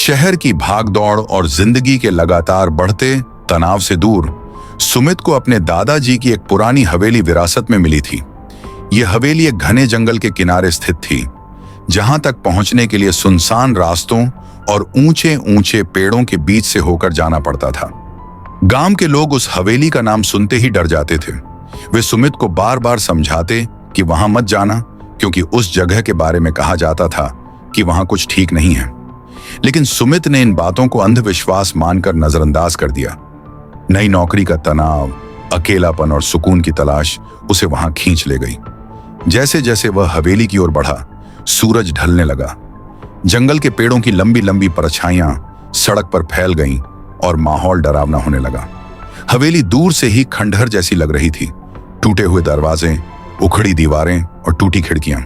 शहर की भागदौड़ और जिंदगी के लगातार बढ़ते तनाव से दूर सुमित को अपने दादाजी की एक पुरानी हवेली विरासत में मिली थी। यह हवेली एक घने जंगल के किनारे स्थित थी, जहां तक पहुंचने के लिए सुनसान रास्तों और ऊंचे ऊंचे पेड़ों के बीच से होकर जाना पड़ता था। गांव के लोग उस हवेली का नाम सुनते ही डर जाते थे। वे सुमित को बार बार समझाते कि वहां मत जाना, क्योंकि उस जगह के बारे में कहा जाता था कि वहां कुछ ठीक नहीं है। लेकिन सुमित ने इन बातों को अंधविश्वास मानकर नजरअंदाज कर दिया। नई नौकरी का तनाव, अकेलापन और सुकून की तलाश उसे वहां खींच ले गई। जैसे जैसे वह हवेली की ओर बढ़ा, सूरज ढलने लगा। जंगल के पेड़ों की लंबी लंबी परछाइयां सड़क पर फैल गईं और माहौल डरावना होने लगा। हवेली दूर से ही खंडहर जैसी लग रही थी। टूटे हुए दरवाजे, उखड़ी दीवारें और टूटी खिड़कियां।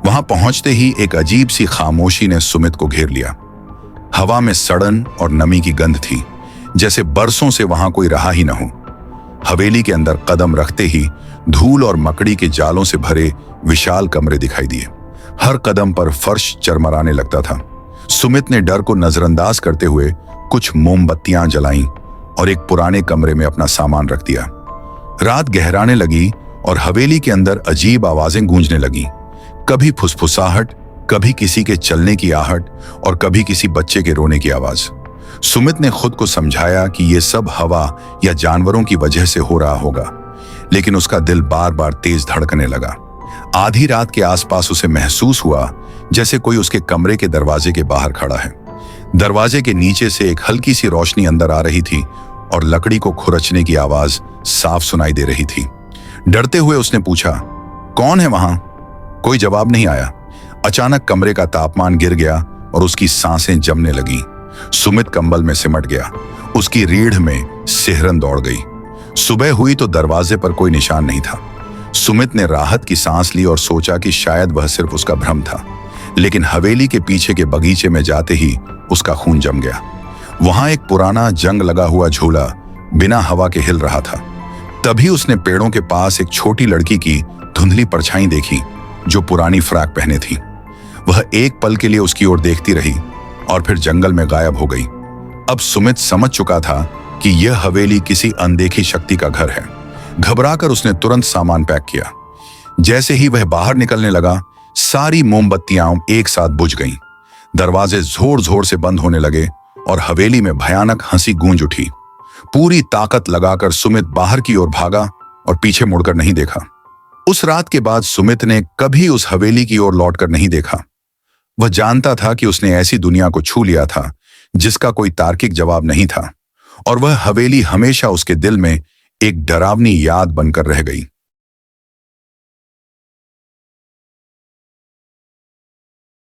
वहां पहुंचते ही एक अजीब सी खामोशी ने सुमित को घेर लिया। हवा में सड़न और नमी की गंध थी, जैसे बरसों से वहां कोई रहा ही न हो। हवेली के अंदर कदम रखते ही धूल और मकड़ी के जालों से भरे विशाल कमरे दिखाई दिए। हर कदम पर फर्श चरमराने लगता था। सुमित ने डर को नजरअंदाज करते हुए कुछ मोमबत्तियां जलाईं और एक पुराने कमरे में अपना सामान रख दिया। रात गहराने लगी और हवेली के अंदर अजीब आवाजें गूंजने लगीं। कभी फुसफुसाहट, कभी किसी के चलने की आहट और कभी किसी बच्चे के रोने की आवाज। सुमित ने खुद को समझाया कि यह सब हवा या जानवरों की वजह से हो रहा होगा, लेकिन उसका दिल बार बार तेज धड़कने लगा। आधी रात के आसपास उसे महसूस हुआ जैसे कोई उसके कमरे के दरवाजे के बाहर खड़ा है। दरवाजे के नीचे से एक हल्की सी रोशनी अंदर आ रही थी और लकड़ी को खुरचने की आवाज साफ सुनाई दे रही थी। डरते हुए उसने पूछा, कौन है वहां? कोई जवाब नहीं आया। अचानक कमरे का तापमान गिर गया और उसकी सांसें जमने लगीं। सुमित कंबल में सिमट गया। उसकी रीढ़ में सिहरन दौड़ गई। सुबह हुई तो दरवाजे पर कोई निशान नहीं था। सुमित ने राहत की सांस ली और सोचा कि शायद वह सिर्फ उसका भ्रम था। लेकिन हवेली के पीछे के बगीचे में जाते ही उसका खून जम गया। वहां एक पुराना जंग लगा हुआ झूला बिना हवा के हिल रहा था। तभी उसने पेड़ों के पास एक छोटी लड़की की धुंधली परछाई देखी, जो पुरानी फ्रॉक पहने थी। वह एक पल के लिए उसकी ओर देखती रही और फिर जंगल में गायब हो गई। अब सुमित समझ चुका था कि यह हवेली किसी अनदेखी शक्ति का घर है। घबराकर उसने तुरंत सामान पैक किया। जैसे ही वह बाहर निकलने लगा, सारी मोमबत्तियां एक साथ बुझ गईं। दरवाजे जोर जोर से बंद होने लगे और हवेली में भयानक हंसी गूंज उठी। पूरी ताकत लगाकर सुमित बाहर की ओर भागा और पीछे मुड़कर नहीं देखा। उस रात के बाद सुमित ने कभी उस हवेली की ओर लौटकर नहीं देखा। वह जानता था कि उसने ऐसी दुनिया को छू लिया था जिसका कोई तार्किक जवाब नहीं था, और वह हवेली हमेशा उसके दिल में एक डरावनी याद बनकर रह गई।